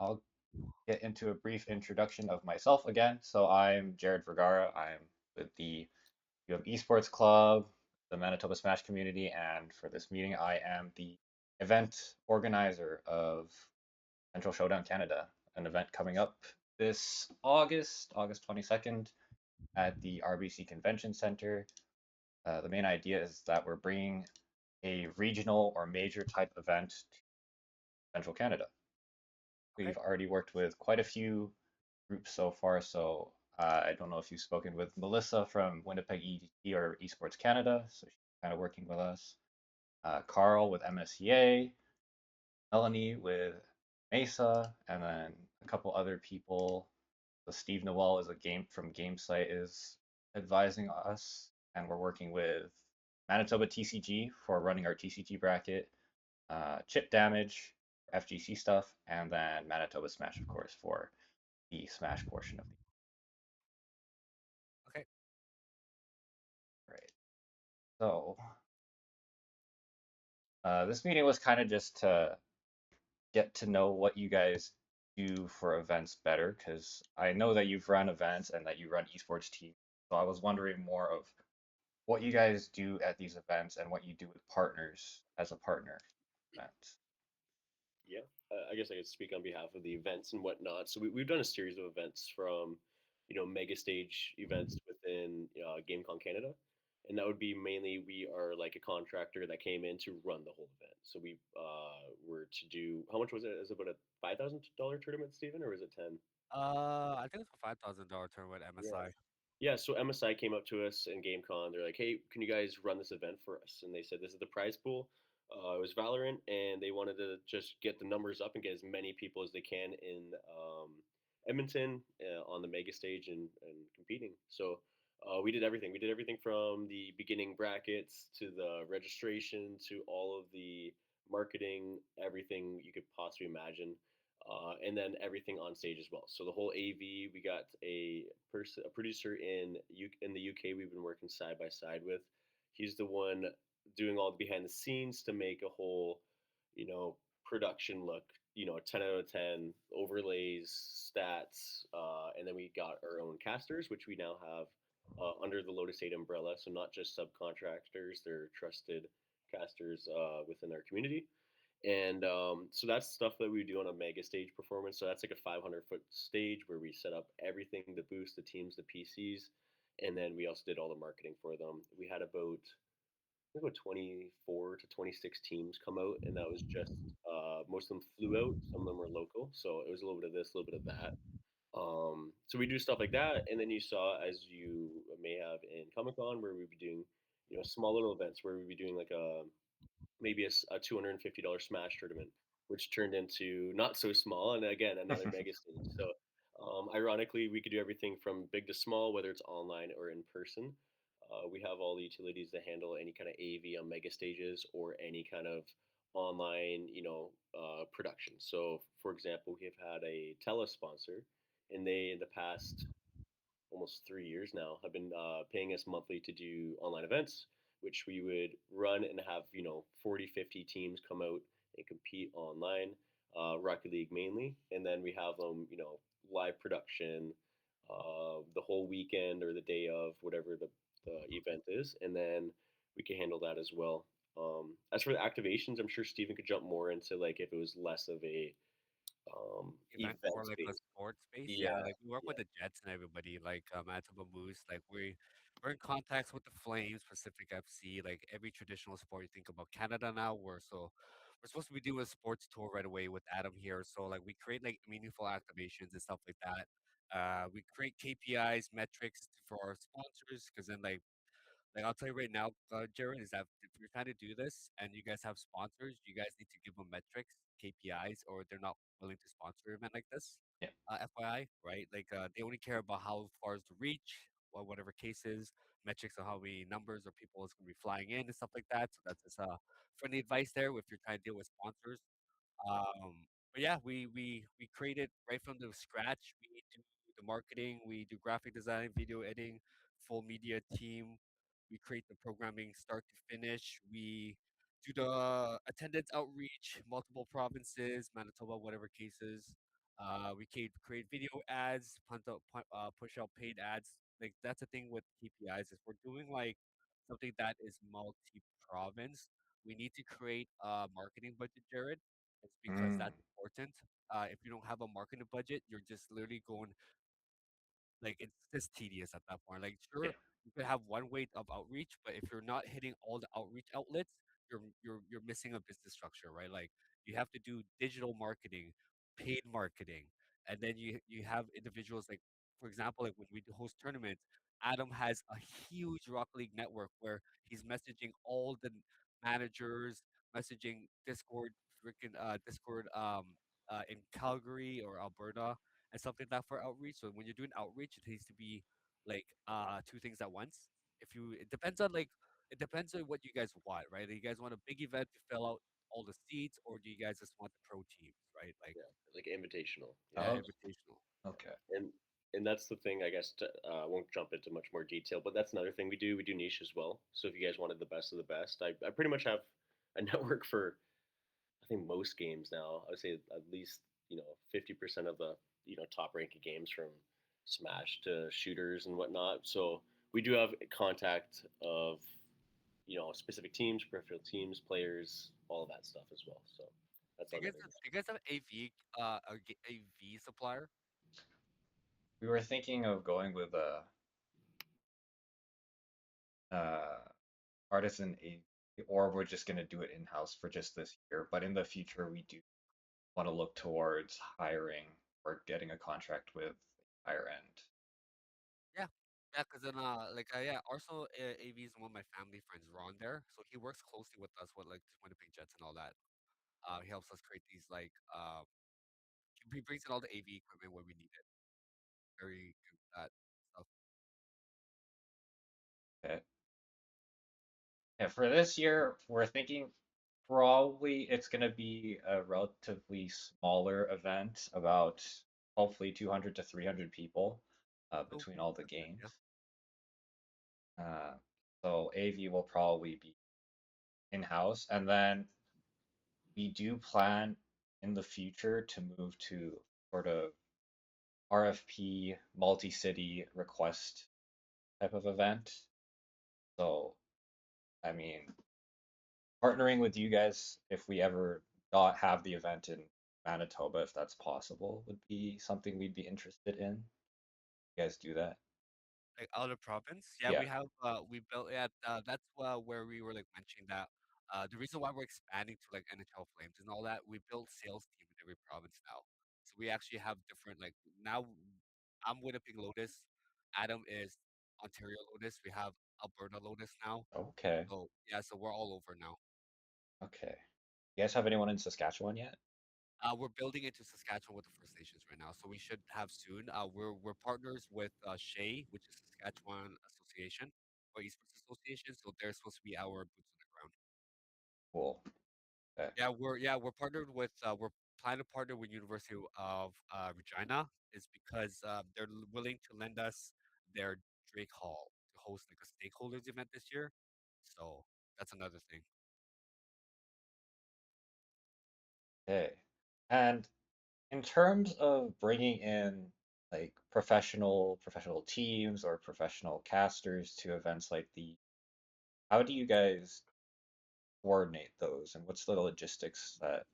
I'll get into a brief introduction of myself again. So I'm Jared Vergara. I'm with the U of Esports Club, the Manitoba Smash community, and for this meeting, I am the event organizer of Central Showdown Canada, an event coming up this August, August 22nd, at the RBC Convention Center. The main idea is that we're bringing a regional or major type event to Central Canada. Okay. We've already worked with quite a few groups so far, so I don't know if you've spoken with Melissa from Winnipeg EDT or Esports Canada, so she's kind of working with us. Carl with MSCA, Melanie with Mesa, and then a couple other people. So Steve Noel is a game from GameSite is advising us, and we're working with Manitoba TCG for running our TCG bracket, Chip Damage, FGC stuff, and then Manitoba Smash, of course, for the Smash portion of Okay. the right. So this meeting was kind of just to get to know what you guys do for events better, because I know that you've run events and that you run esports teams. So I was wondering more of what you guys do at these events and what you do with partners as a partner event. Yeah, I guess I could speak on behalf of the events and whatnot. So we've done a series of events from, mega stage events within GameCon Canada, and that would be mainly we are like a contractor that came in to run the whole event. So we were to do how much was it? Is it about a $5,000 tournament, Stephen, or was it 10? I think it's a $5,000 term with Yeah. MSI. Yeah, so MSI came up to us in GameCon. They're like, "Hey, can you guys run this event for us?" And they said, "This is the prize pool." It was Valorant, and they wanted to just get the numbers up and get as many people as they can in Edmonton on the mega stage and competing. So we did everything. We did everything from the beginning brackets to the registration to all of the marketing, everything you could possibly imagine and then everything on stage as well. So the whole AV, we got a producer in the UK. We've been working side by side with. He's the one doing all the behind the scenes to make a whole, production look. 10 out of 10 overlays, stats, and then we got our own casters, which we now have under the Lotus 8 umbrella. So not just subcontractors; they're trusted casters within our community. And so that's stuff that we do on a mega stage performance. So that's like a 500-foot stage where we set up everything, the booths, the teams, the PCs, and then we also did all the marketing for them. We had about I think about 24 to 26 teams come out, and that was just most of them flew out. Some of them were local, so it was a little bit of this, a little bit of that. So we do stuff like that, and then you saw, as you may have in Comic Con, where we'd be doing, small little events where we'd be doing like maybe a $250 Smash tournament, which turned into not so small, and again another mega stage. So, ironically, we could do everything from big to small, whether it's online or in person. We have all the utilities to handle any kind of AV on mega stages or any kind of online, production. So, for example, we have had a tele sponsor, and they in the past almost 3 years now have been paying us monthly to do online events, which we would run and have 40, 50 teams come out and compete online, Rocket League mainly, and then we have them live production the whole weekend or the day of whatever the event is, and then we can handle that as well. As for the activations, I'm sure Steven could jump more into like if it was less of a Event event more like a space. sports space. Yeah, Yeah, like we work with yeah. the Jets and everybody, like Manitoba Moose. Like we're in contacts with the Flames, Pacific FC, like every traditional sport you think about Canada now. We're supposed to be doing a sports tour right away with Adam here. So like we create like meaningful activations and stuff like that. We create KPIs, metrics for our sponsors, because then like I'll tell you right now, Jared, is that if you're trying to do this and you guys have sponsors, you guys need to give them metrics, KPIs, or they're not willing to sponsor an event like this. Yeah. FYI, right? Like they only care about how far is the reach, or whatever case is, metrics of how many numbers or people is going to be flying in and stuff like that. So that's just friendly advice there if you're trying to deal with sponsors. But yeah, we created right from the scratch. We do the marketing, we do graphic design, video editing, full media team. We create the programming start to finish. We do the attendance outreach, multiple provinces, Manitoba, whatever cases. We can create video ads, push out paid ads. Like that's the thing with KPIs is we're doing like something that is multi-province. We need to create a marketing budget, Jared. It's because Mm, that's important. If you don't have a marketing budget, you're just literally going like it's just tedious at that point. Like yeah. sure, you could have one way of outreach, but if you're not hitting all the outreach outlets, you're missing a business structure, right? Like you have to do digital marketing, paid marketing, and then you have individuals like, for example, like when we do host tournaments, Adam has a huge Rock League network where he's messaging all the managers, messaging Discord, freaking Discord in Calgary or Alberta and stuff like that for outreach. So when you're doing outreach, it needs to be like two things at once. If you it depends on what you guys want, right? Do you guys want a big event to fill out all the seats, or do you guys just want the pro teams, right? Like Yeah, like invitational. yeah, Yeah, Oh, invitational. okay. and that's the thing. I guess I won't jump into much more detail, but that's another thing we do. We do niche as well. So if you guys wanted the best of the best, I pretty much have a network for I think most games now. I would say at least 50% of the top ranking games from Smash to shooters and whatnot. So we do have contact of specific teams, peripheral teams, players, all of that stuff as well. So that's another. Do you guys have AV AV supplier? We were thinking of going with a uh artisan A, or we're just gonna do it in-house for just this year. But in the future, we do want to look towards hiring or getting a contract with higher end. Yeah. Yeah, because then, yeah, also AV is one of my family friends, Ron there. So he works closely with us with like Winnipeg Jets and all that. He helps us create these he brings in all the AV equipment when we need it. Very good with that stuff. Okay. Yeah, for this year, we're thinking probably it's gonna be a relatively smaller event, about hopefully 200 to 300 people Oh, between all the that's good. games. Yeah. Uh, so AV will probably be in-house, and then we do plan in the future to move to sort of RFP multi-city request type of event. So, I mean, partnering with you guys if we ever not have the event in Manitoba, if that's possible, would be something we'd be interested in. You guys do that? Like out of province. Yeah, Yeah. we have we built yeah, that's where we were like mentioning that the reason why we're expanding to like NHL Flames and all that, we build sales team in every province now. So we actually have different like now I'm Winnipeg Lotus, Adam is Ontario Lotus, we have Alberta Lotus now. Okay. So yeah, so we're all over now. Okay. You guys have anyone in Saskatchewan yet? We're building into Saskatchewan with the First Nations right now, so we should have soon. We're partners with Shay, which is Saskatchewan Association or Esports Association, so they're supposed to be our boots on the ground. Cool. Okay. Yeah we're partnered with we're planning to partner with University of Regina is because willing to lend us their Drake Hall to host like a stakeholders event this year. So that's another thing. Okay. And in terms of bringing in like professional teams or professional casters to events like the, how do you guys coordinate those and what's the logistics that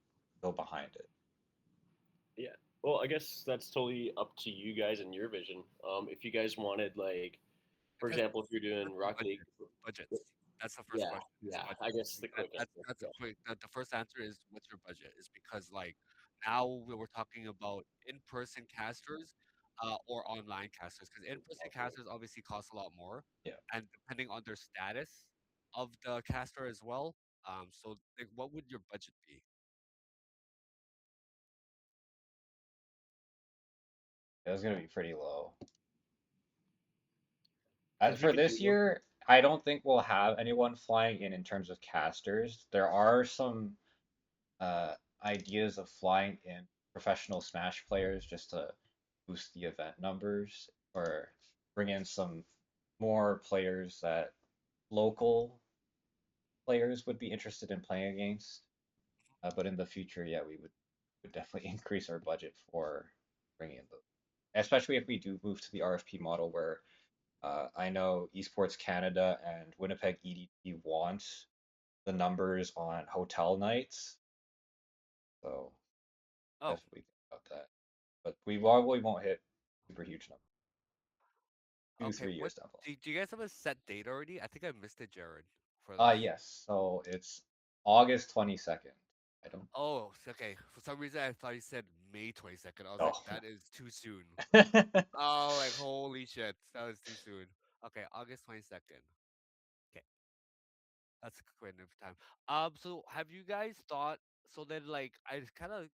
go behind it? Yeah. Well, I guess that's totally up to you guys and your vision. If you guys wanted, like, for Because example, if you're doing question, Rock League, budgets. That's the first yeah, question is yeah, I budgets. guess the Like quick answer. that's a Yeah, quick. The first answer is what's your budget? Is because like now we're talking about in-person casters, or online casters. Because in-person absolutely. casters obviously cost a lot more, Yeah. and depending on their status of the caster as well. So like, what would your budget be? It was gonna be pretty low. As Because we for could do this one. year, I don't think we'll have anyone flying in terms of casters. There are some uh, ideas of flying in professional Smash players just to boost the event numbers or bring in some more players that local players would be interested in playing against. But in the future, yeah, we would. would definitely increase our budget for bringing in those, especially if we do move to the RFP model where I know Esports Canada and Winnipeg EDT want the numbers on hotel nights, so Oh, definitely think about that. But we probably won't hit super huge numbers. Two, okay. three What years down the do you guys have a set date already? I think I missed it, Jared, for line. this. Yes. So it's August 22nd. I don't. Oh, okay. For some reason, I thought you said May 22nd. I was Oh like, no. that is too soon. Oh, like holy shit, that was too soon. Okay, August 22nd. Okay, that's quite enough time. So have you guys thought? So then, like, I just kind of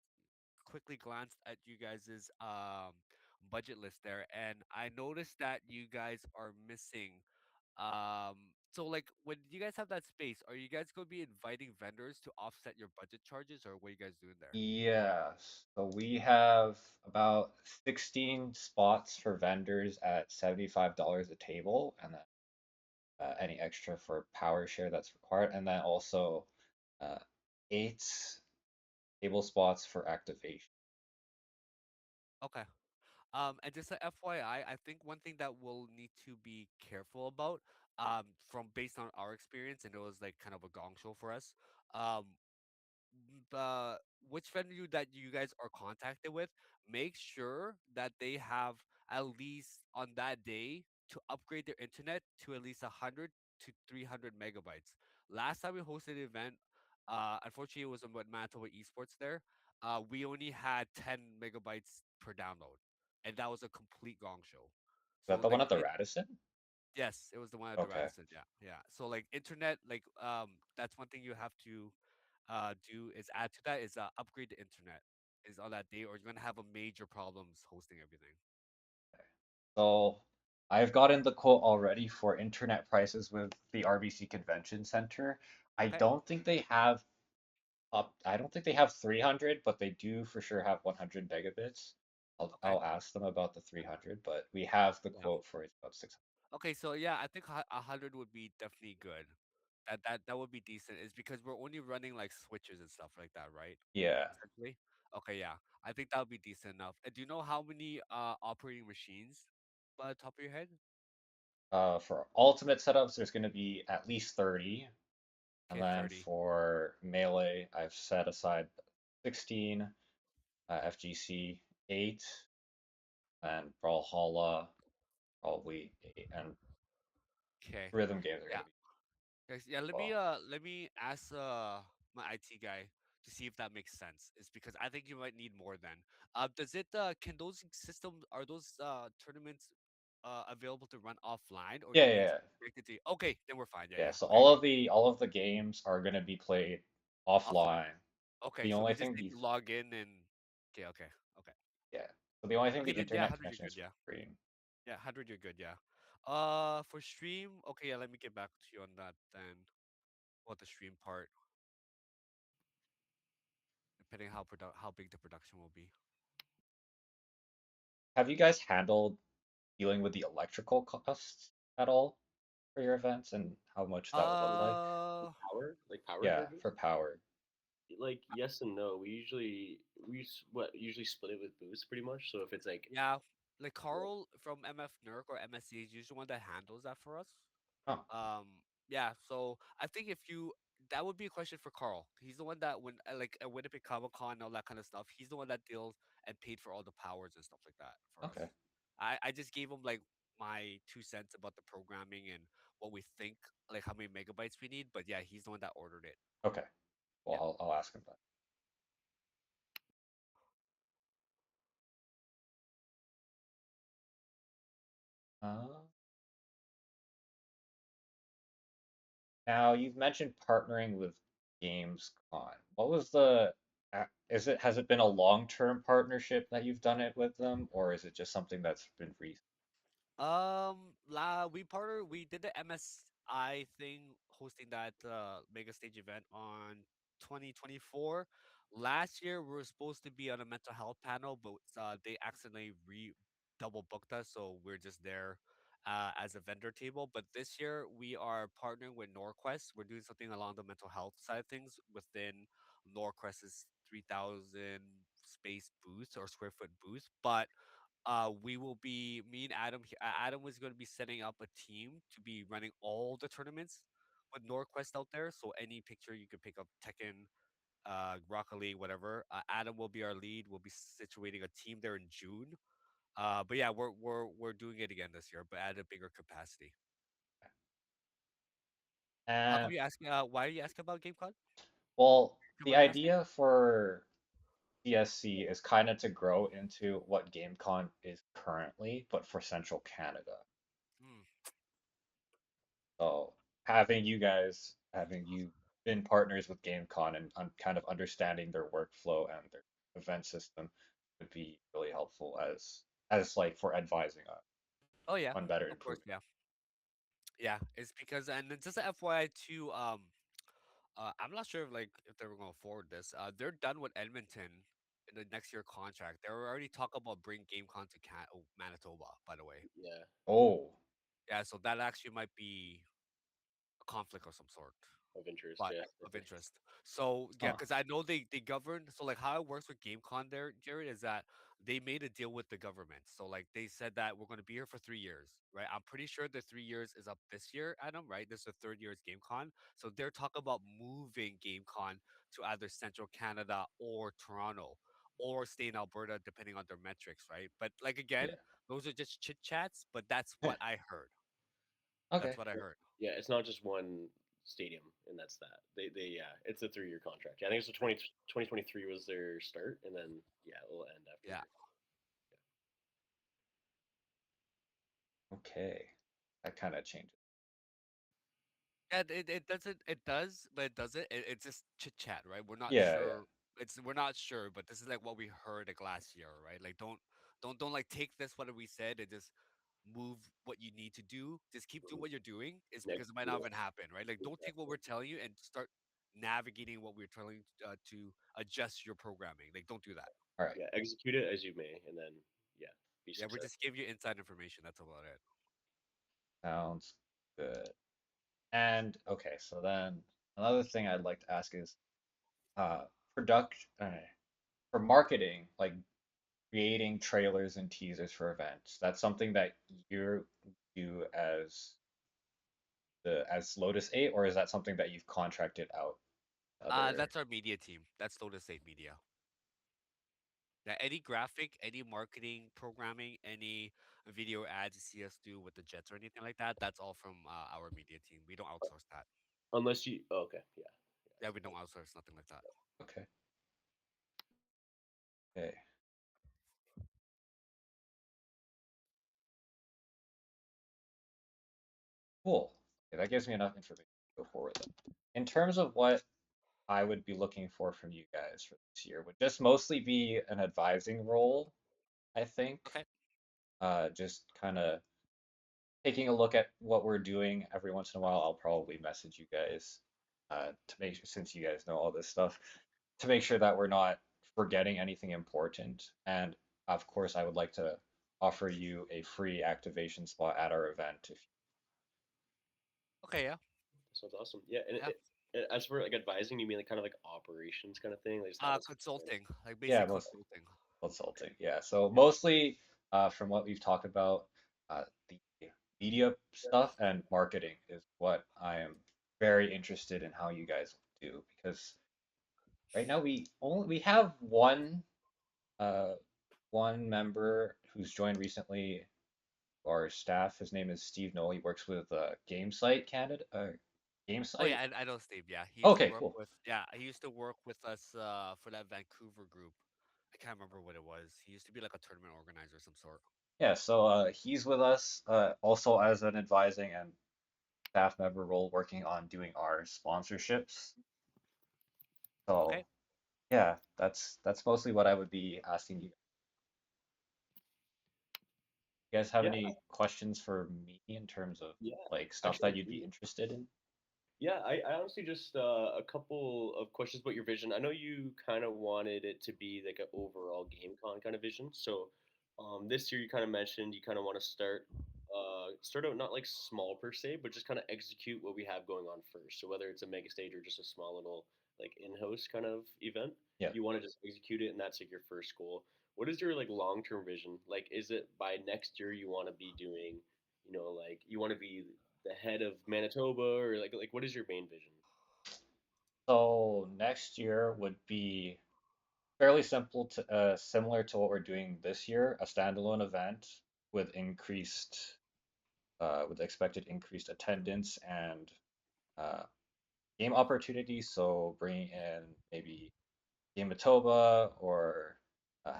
quickly glanced at you guys's budget list there, and I noticed that you guys are missing. So like, when you guys have that space, are you guys going to be inviting vendors to offset your budget charges, or what are you guys doing there? Yes. So we have about 16 spots for vendors at $75 a table, and then any extra for power share that's required, and then also uh, 8 table spots for activation. Okay. And just a FYI, I think one thing that we'll need to be careful about, from based on our experience, and it was like kind of a gong show for us. Um, the which venue that you guys are contacted with, make sure that they have at least on that day to upgrade their internet to at least 100 to 300 megabytes. Last time we hosted the event, unfortunately, it was in Manitoba Esports there. We only had 10 megabytes per download, and that was a complete gong show. Is So that the one like at the Radisson? yes, it was the one at the Okay. Radisson. Yeah, yeah. So like internet, like that's one thing you have to do is add to that is upgrade the internet is on that day, or you're gonna have a major problems hosting everything. So I've gotten the quote already for internet prices with the RBC Convention Center. Okay, I don't think they have 300, but they do for sure have 100 megabits. okay, I'll ask them about the 300, but we have the yeah. quote for it's about 600. Okay, so yeah, I think 100 would be definitely good. That would be decent. Is because we're only running like switches and stuff like that, right? Yeah. Essentially. Okay, yeah. I think that would be decent enough. And do you know how many operating machines by the top of your head? For ultimate setups, there's going to be at least 30. And Okay, then 30. for melee, I've set aside 16, FGC 8, and Brawlhalla probably 8, and Okay. rhythm games are going Yeah. to be Guys, yeah, well. let me ask my IT guy to see if that makes sense. It's because I think you might need more then. Does it can those systems are those tournaments available to run offline, or do Yeah, you yeah, need to yeah. be connected to okay, then we're fine. Yeah, Yeah, yeah. so Okay, good. all of the games are going to be played Offline. offline. Okay, The so only we just thing need the to log in and okay, okay, okay. Yeah. So the only thing the Okay, then yeah, internet 100 you're connection is good, for yeah. stream. Yeah, 100 you're good, yeah. For stream, okay, yeah, let me get back to you on that then. What the stream part, depending how big the production will be. Have you guys handled dealing with the electrical costs at all for your events and how much that would look like? Uh, Like power Yeah, charges. for power. Like yes and no. What usually split it with booths pretty much. So if it's like yeah, like Carl from MF Nurk or MSC is usually the one that handles that for us. Oh, Um, yeah, so I think if you that would be a question for Carl. He's the one that when like at Winnipeg Comic Con and all that kind of stuff, he's the one that deals and paid for all the powers and stuff like that for us. okay. I just gave him like my 2 cents about the programming and what we think, like how many megabytes we need. But yeah, he's the one that ordered it. Okay. Well, Yeah. I'll ask him that. Uh, Now you've mentioned partnering with GamesCon. What was has it been a long-term partnership that you've done it with them, or is it just something that's been recent? We did the MSI thing, hosting that mega stage event on 2024. Last year we were supposed to be on a mental health panel, but they accidentally re double booked us, so we're just there as a vendor table. But this year we are partnering with Norquest. We're doing something along the mental health side of things within Norquest's 3,000 space booth or square foot booth, but we will be me and Adam. Adam was going to be setting up a team to be running all the tournaments with Norquest out there. So any picture you could pick up Tekken, Rocket League, whatever. Adam will be our lead. We'll be situating a team there in June. But yeah, we're doing it again this year, but at a bigger capacity. How come And you ask? Why are you asking about GameCon? well, Do you the mind me asking? idea for CSC is kind of to grow into what GameCon is currently, but for Central Canada. Hmm. So having you been partners with GameCon and kind of understanding their workflow and their event system would be really helpful as like for advising Oh yeah, on better of course, improvement. yeah, yeah. It's because and then just a FYI too. I'm not sure if they were going to forward this. They're done with Edmonton in the next year contract. They were already talking about bring GameCon to Manitoba. By the way, Yeah, Oh, yeah. So that actually might be a conflict of some sort. of interest. But Yeah, of interest. So yeah, huh. because I know they govern. So like how it works with GameCon there, Jared, is that they made a deal with the government. So like they said that we're going to be here for 3 years, right? I'm pretty sure the 3 years is up this year, Adam. Right? This is the third year's GameCon. So they're talking about moving GameCon to either Central Canada or Toronto. Or stay in Alberta, depending on their metrics, right? But like Yeah. again, those are just chit chats. But that's what I heard. That's Okay. what I yeah, heard. yeah. It's not just one stadium, and that's that. They yeah, it's a 3 year contract. Yeah, I think it's a Right. 2023 was their start, and then yeah, it'll end after. Yeah. Okay. That kind of changes. Yeah, it doesn't. It does, but it doesn't. It's just chit chat, right? We're not Yeah, yeah. sure. We're not sure, but this is like what we heard like last year, right? Like don't like take this what we said and just move what you need to do. Just keep doing Mhm. what you're doing. It's Next, because it might not yeah, even happen, right? Like don't take what exactly. we're telling you and start navigating what we're telling to adjust your programming. Like don't do that. All right. Yeah, execute it as you may, and then yeah, be Yeah, we're successful. just give you inside information. That's about it. Sounds good. And okay, so then another thing I'd like to ask is uh production for marketing, like creating trailers and teasers for events. That's something that you do as Lotus 8, or is that something that you've contracted out to other? That's our media team. That's Lotus State Media. Yeah, any graphic, any marketing, programming, any video ads you see us do with the Jets or anything like that, that's all from our media team. We don't outsource that. Unless you, oh, okay, yeah, Yeah, we don't outsource nothing like that. Okay. Okay. Cool. Okay, that gives me enough information to go forward then. In terms of what I would be looking for from you guys for this year, would just mostly be an advising role, I think. Okay. Just kind of taking a look at what we're doing every once in a while. I'll probably message you guys to make sure, since you guys know all this stuff, to make sure that we're not forgetting anything important. And of course, I would like to offer you a free activation spot at our event if Okay. Yeah. sounds awesome. Yeah, and Yeah. as for like advising, you mean like kind of like operations kind of thing, like just having someone. Consulting, like yeah, basic most consulting. consulting. Yeah. So Yeah. mostly from what we've talked about, the media stuff and marketing is what I am very interested in how you guys do because right now we have uh one member who's joined recently our staff. His name is Steve Noel. He works with Game Site Canada. Game Oh yeah, Site. I know Steve. Yeah, he used to Okay, work cool. with. Yeah, he used to work with us for that Vancouver group. I can't remember what it was. He used to be like a tournament organizer of some sort. Yeah, so he's with us also as an advising and staff member role working on doing our sponsorships. So Okay. yeah, that's mostly what I would be asking you. You guys have Yeah, any questions for me in terms of yeah. like stuff Actually, that I you'd be do. interested in? Yeah, I honestly just a couple of questions about your vision. I know you kind of wanted it to be like an overall game con kind of vision. So, this year you kind of mentioned you kind of want to start out not like small per se, but just kind of execute what we have going on first. So whether it's a mega stage or just a small little like in-house kind of event. Yeah. You want to just execute it, and that's like your first goal. What is your like long-term vision? Like, is it by next year you want to be doing, like you want to be the head of Manitoba, or like what is your main vision? So next year would be fairly simple to similar to what we're doing this year, a standalone event with with expected increased attendance and uh, game opportunities. So bringing in maybe Game Matoba or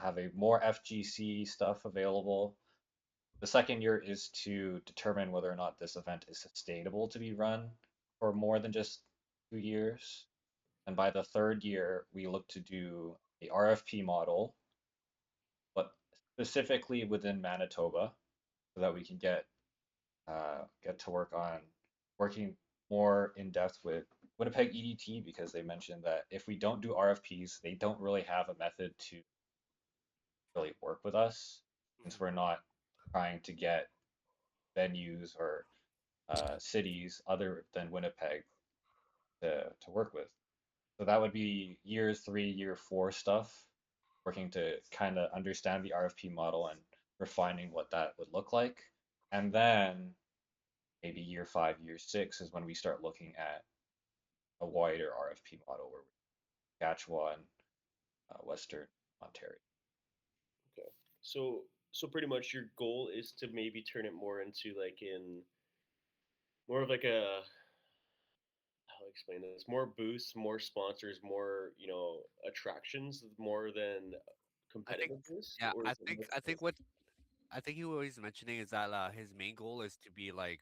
having more FGC stuff available. The second year is to determine whether or not this event is sustainable to be run for more than just 2 years. And by the third year, we look to do a RFP model, but specifically within Manitoba, so that we can get to work on working more in depth with Winnipeg EDT because they mentioned that if we don't do RFPs, they don't really have a method to really work with us since we're Mhm. not trying to get venues or cities other than Winnipeg to work with. So that would be year three, year four stuff, working to kind of understand the RFP model and refining what that would look like. And then maybe year five, year six is when we start looking at a wider RFP model where we're Saskatchewan, Western Ontario. Okay. So pretty much your goal is to maybe turn it more into like in more of like a how do I explain this? More boosts, more sponsors, more, attractions more than I think, competitive based, yeah, or is it more I focused? think what I think he was mentioning is that his main goal is to be like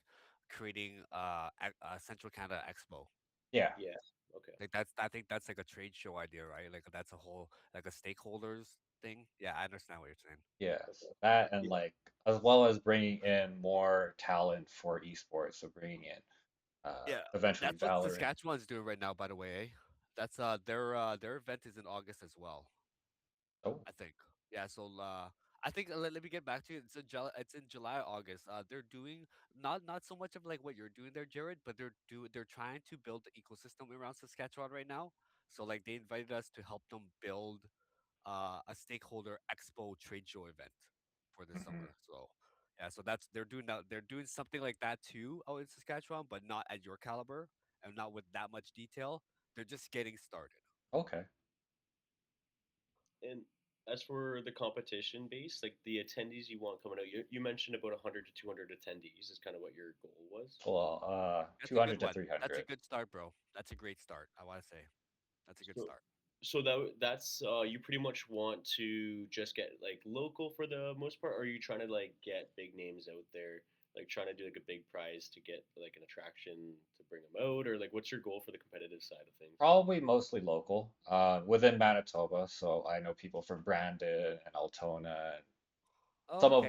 creating a Central Canada Expo. Yeah, Yeah. Okay. Like that's I think that's like a trade show idea, right? Like that's a whole like a stakeholders thing. Yeah, I understand what you're saying. yes. Okay. That and Yeah. like as well as bringing in more talent for esports. So bringing in Yeah, eventually that's what Valorant. Saskatchewan's doing right now, by the way. Eh? That's their event is in August as well. Oh, I think. Yeah, so I think let me get back to you. It's in July, August. They're doing not so much of like what you're doing there, Jared, but they're trying to build the ecosystem around Saskatchewan right now. So like they invited us to help them build a stakeholder expo trade show event for this mhm. summer. So yeah, so that's they're doing that. They're doing something like that too out in Saskatchewan, but not at your caliber and not with that much detail. They're just getting started. Okay. And as for the competition base, like the attendees you want coming out, you mentioned about 100 to 200 attendees is kind of what your goal was. Well, That's a good 200 to one. That's a 300. good start, bro. That's a great start. I want to say that's a good So start. so that's you pretty much want to just get like local for the most part, or are you trying to like get big names out there, like trying to do like a big prize to get like an attraction to bring them out, or like what's your goal for the competitive side of things? Probably mostly local, within Manitoba. So I know people from Brandon and Altona, and Oh, some of okay.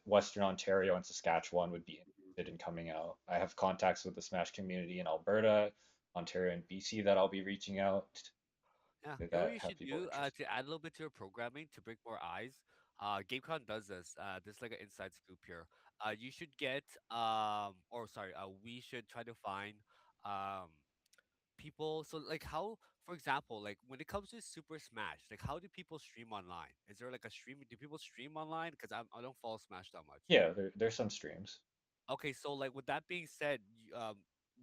Western Ontario and Saskatchewan would be Mhm. interested in coming out. I have contacts with the Smash community in Alberta, Ontario, and BC that I'll be reaching out Yeah, to you know what that you have should people do interested. to add a little bit to your programming to bring more eyes. GameCon does this. This is like an inside scoop here. You should get or sorry, we should try to find um people. So like how, for example, like when it comes to Super Smash, like how do people stream online? Is there like a stream? Do people stream online? Because I don't follow Smash that much. Yeah, there's some streams. Okay, so like with that being said,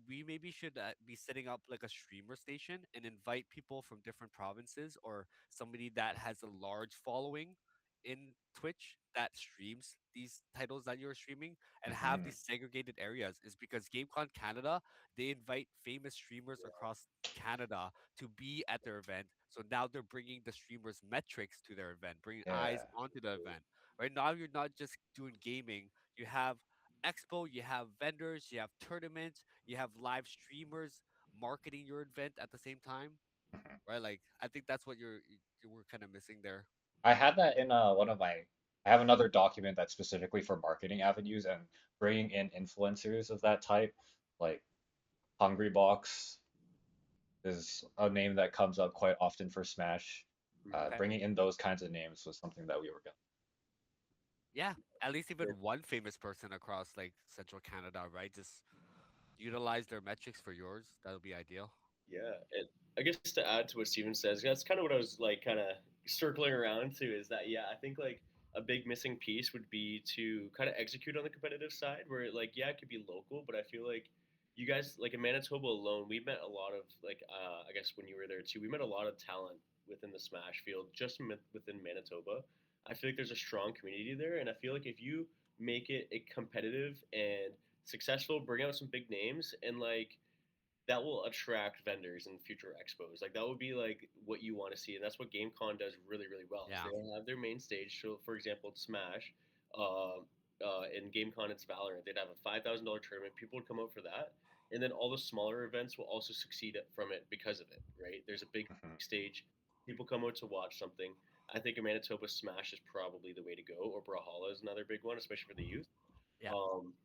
we maybe should be setting up like a streamer station and invite people from different provinces or somebody that has a large following in Twitch that streams these titles that you're streaming and have Hmm. these segregated areas. Is because GameCon Canada, they invite famous streamers Yeah. across Canada to be at their event. So now they're bringing the streamers metrics to their event, bringing eyes Yeah. onto the event. Right now, you're not just doing gaming. You have expo, you have vendors, you have tournaments, you have live streamers marketing your event at the same time, Mhm. right? Like I think that's what you were kind of missing there. I had that in one of my. I have another document that's specifically for marketing avenues and bringing in influencers of that type, like Hungry Box is a name that comes up quite often for Smash. Mhm. Okay. Bringing in those kinds of names was something that we were going. Yeah, at least even Yeah. one famous person across like central Canada, right? Just utilize their metrics for yours. That'll be ideal. Yeah. I guess to add to what Steven says, that's kind of what I was like kind of circling around to is that, yeah, I think like a big missing piece would be to kind of execute on the competitive side where like, yeah, it could be local, but I feel like you guys, like in Manitoba alone, we met a lot of like, I guess when you were there too, we met a lot of talent within the Smash field just within Manitoba. I feel like there's a strong community there. And I feel like if you make it a competitive and successful, bring out some big names and like, that will attract vendors in future expos. Like that would be like what you want to see, and that's what GameCon does really, really well. Is Yeah. they have their main stage. So, for example, it's Smash. In GameCon, it's Valorant. They'd have a $5,000 tournament. People would come out for that, and then all the smaller events will also succeed from it because of it. Right? There's a big Hmm. stage. People come out to watch something. I think in Manitoba, Smash is probably the way to go, or Brawlhalla is another big one, especially for the youth. Yeah.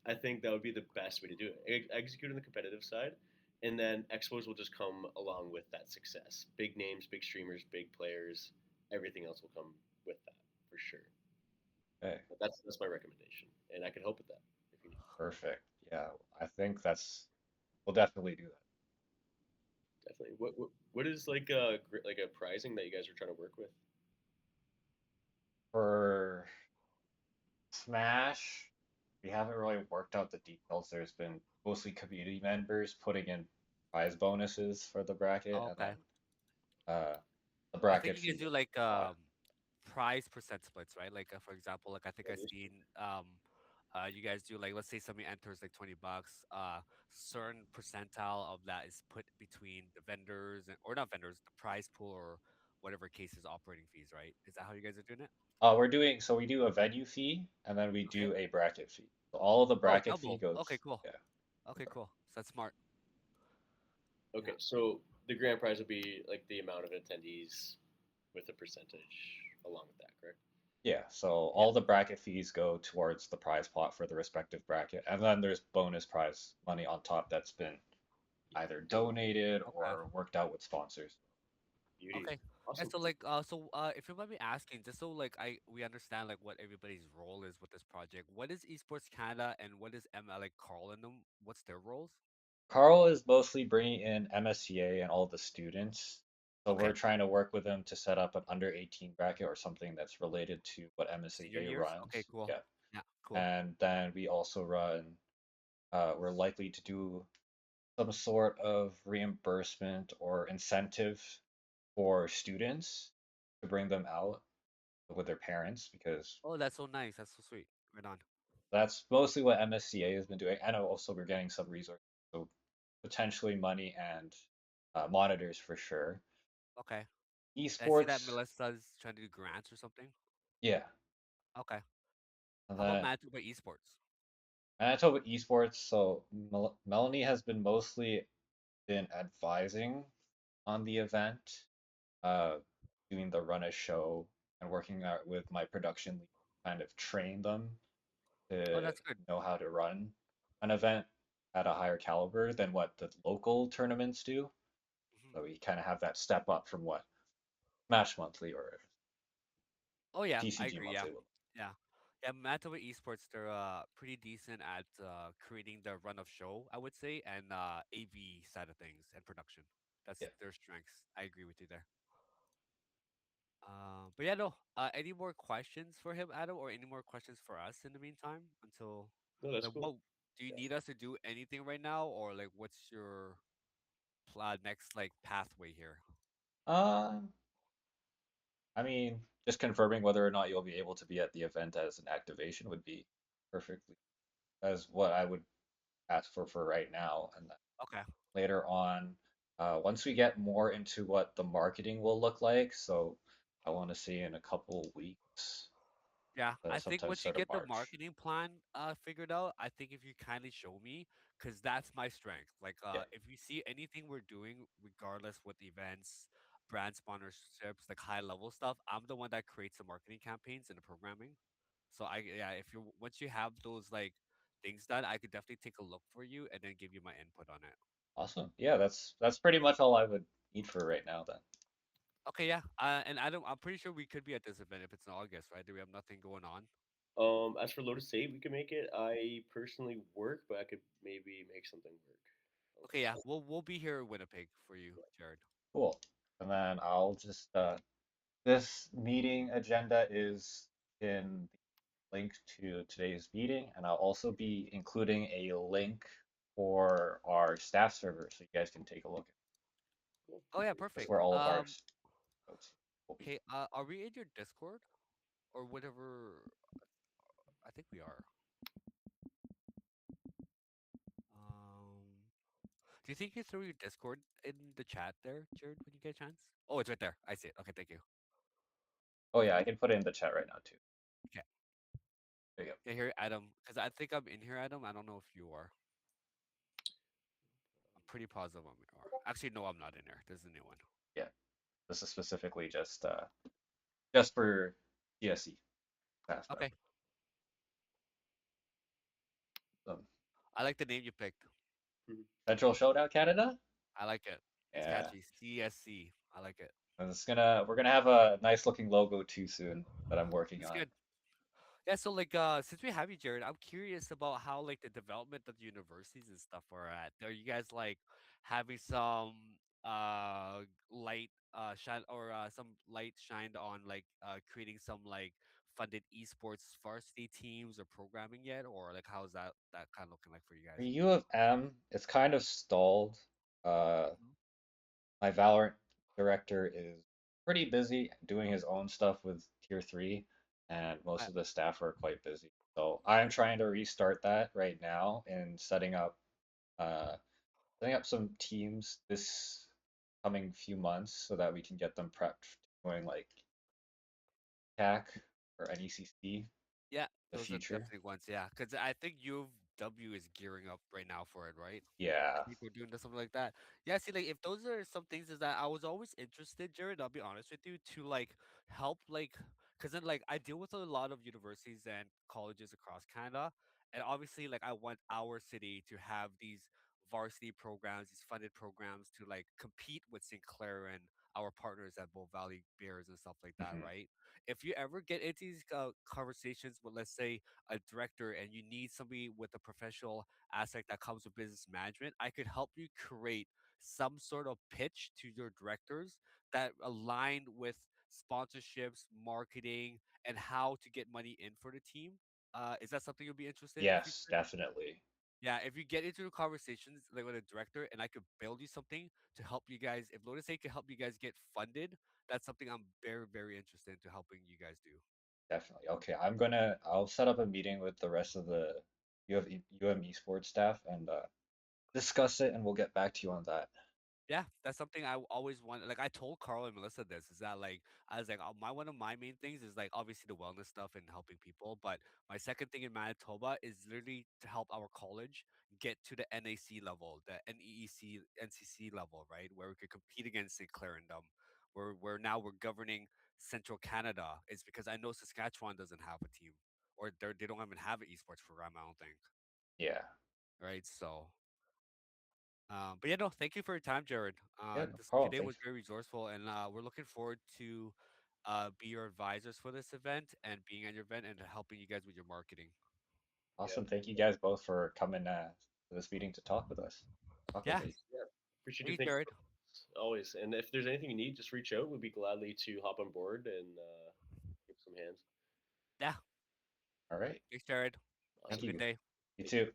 I think that would be the best way to do it. Execute on the competitive side, and then expos will just come along with that success. Big names, big streamers, big players. Everything else will come with that for sure. Okay, But that's my recommendation, and I can help with that if you need. perfect. Yeah, I think we'll definitely do that. Definitely. What is like a pricing that you guys are trying to work with? For Smash, we haven't really worked out the details. There's been mostly community members putting in prize bonuses for the bracket, Oh, and then okay. uh, the I think bracket you guys fee do will like be flat. prize percent splits, right? Like for example, like I think I That is seen you guys do like let's say somebody enters like $20, certain percentile of that is put between the vendors and or not vendors, the prize pool or whatever case is operating fees, right? Is that how you guys are doing it? We do a venue fee, and then we Okay. do a bracket fee. So all of the Oh, bracket fee double. Okay, goes, cool. yeah. Okay, Okay. cool. So that's smart. okay. Yeah. So the grand prize will be like the amount of attendees with a percentage along with that, correct? Yeah, so Yeah. all the bracket fees go towards the prize pot for the respective bracket, and then there's bonus prize money on top that's been Yeah. either donated Okay. or worked out with sponsors. Beauty. Okay. And Awesome. so if you mind me asking, just so like I we understand like what everybody's role is with this project, what is Esports Canada and what is like Carl and them? What's their roles? Carl is mostly bringing in MSCA and all the students. So Okay. we're trying to work with them to set up an under 18 bracket or something that's related to what Senior MSCA years? Okay, runs. cool. Yeah. Yeah, cool. And then we also we're likely to do some sort of reimbursement or incentive for students to bring them out with their parents because Oh, that's so nice. That's so sweet. Right on. that's mostly what MSCA has been doing. And also we're getting some resources, so potentially money and monitors for sure. Okay. I see that Esports, Melissa's trying to do grants or something. yeah. Okay. And How about then Manitoba Esports? Manitoba Esports, so Melanie has been mostly been advising on the event, uh, doing the run a show and working out with my production lead, kind of train them Oh, to that's good. know how to run an event at a higher caliber than what the local tournaments do. Mhm. So we kind of have that step up from what Smash Monthly or Oh yeah, I TCG agree. Yeah, Monthly will. yeah, yeah. Manitoba Esports, they're pretty decent at creating the run of show, I would say, and AV side of things and production. That's Yeah, their strengths. I agree with you there. But yeah, no. Any more questions for him, Adam, or any more questions for us in the meantime? Until No, that's like, cool. what do you Yeah. need us to do anything right now, or like, what's your next like pathway here? um, I mean, just confirming whether or not you'll be able to be at the event as an activation would be perfectly as what I would ask for right now. And then Okay. later on, once we get more into what the marketing will look like, so I want to see in a couple weeks, Yeah, I think sometime once you start of get the March. marketing plan figured out, I think if you kindly show me, because that's my strength. Like, Yeah, if you see anything we're doing, regardless with events, brand sponsorships, like high level stuff, I'm the one that creates the marketing campaigns and the programming. So yeah, if you once you have those like things done, I could definitely take a look for you and then give you my input on it. awesome. Yeah, that's pretty much all I would need for right now then. Okay, yeah. And I'm pretty sure we could be at this event if it's in August, right? Do we have nothing going on? As for Lotus 8, we can make it. I personally work, but I could maybe make something work. I'll Okay, see. yeah. We'll be here in Winnipeg for you, Jared. Cool. And then I'll just this meeting agenda is in the link to today's meeting, and I'll also be including a link for our staff server so you guys can take a look at. Cool. Oh yeah, That's perfect. where all of our notes will be. Okay. Are we in your Discord or whatever? I think we are. Um, do you think you throw your Discord in the chat there, Jared, when you get a chance? Oh, it's right there. I see it. Okay, thank you. Oh yeah, I can put it in the chat right now too. Okay. There you go. Yeah, here, Adam, because I think I'm in here, Adam. I don't know if you are. I'm pretty positive I'm in. Or actually, no, I'm not in there. There's a new one. Yeah, this is specifically just for GSE staff members. Okay. Um, I like the name you picked. Mhm. Central Showdown Canada. I like it. It's Yeah, catchy. CSC. I like it. and we're gonna have a nice looking logo too soon that I'm working It's on. good. Yeah, so like since we have you, Jared, I'm curious about how like the development of the universities and stuff are at. Are you guys like having some light shine or some light shined on like creating some like funded esports varsity teams or programming yet? Or like how's that kind of looking like for you For guys? U of M, it's kind of stalled. Uh, Mhm. my Valorant director is pretty busy doing his own stuff with Tier 3, and most Uh, of the staff are quite busy. So I'm trying to restart that right now and uh, setting up some teams this coming few months so that we can get them prepped doing like CAC or NECC in yeah, the those are future. definitely ones, yeah. Because I think UW is gearing up right now for it, right? I Yeah, think we're doing something like that. Yeah, see, like if those are some things is that I was always interested, Jared. I'll be honest with you, to like help, like, because then like I deal with a lot of universities and colleges across Canada, and obviously like I want our city to have these varsity programs, these funded programs to like compete with St. Clair and our partners at Bow Valley Bears and stuff like that, hmm right? If you ever get into these conversations with, let's say, a director and you need somebody with a professional aspect that comes with business management, I could help you create some sort of pitch to your directors that aligned with sponsorships, marketing, and how to get money in for the team. Is that something you'll be interested in the yes, future? definitely, Yeah, if you get into the conversations like with a director and I could build you something to help you guys, if Lotus A could help you guys get funded, that's something I'm very, very interested into helping you guys do. definitely. Okay, I'll set up a meeting with the rest of the UM esports staff and discuss it, and we'll get back to you on that. Yeah, that's something always want. Like I told Carl and Melissa this is that like I was like my one of my main things is like obviously the wellness stuff and helping people, but my second thing in Manitoba is literally to help our college get to the NAC level, the NEEC, NCC level, right, where we could compete against St. Clair and Where now we're governing Central Canada. Is because I know Saskatchewan doesn't have a team, or they don't even have an esports program. I don't think, Yeah, right? So but yeah, no, thank you for your time, Jared. yeah, no This problem. today was Thanks. very resourceful, and we're looking forward to be your advisors for this event and being at your event and helping you guys with your marketing. Yeah. Awesome. Thank you guys both for coming to this meeting to talk with us. Talk with Yeah, me. Thanks. Yeah. Appreciate you. thanks, Thank you Jared. always. And if there's anything you need, just reach out. We'd be gladly to hop on board and give some hands. Yeah, All right. thanks, Jared. Have Thank a Awesome. good you. day. You Take care. too.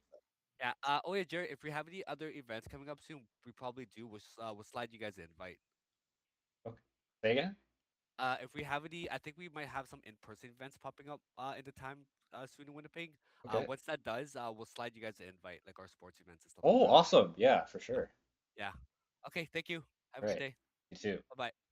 Yeah. Oh yeah, Jared. If we have any other events coming up soon, we probably do. We'll slide you guys an invite. Okay. Say again? If we have any, I think we might have some in-person events popping up in the time soon in Winnipeg. Okay. Once that does, we'll slide you guys an invite, like our sports events and stuff like Oh, that. awesome. Yeah, for Yeah. sure. Yeah. Okay. Thank you. Have a All good right. day. You too. Bye bye.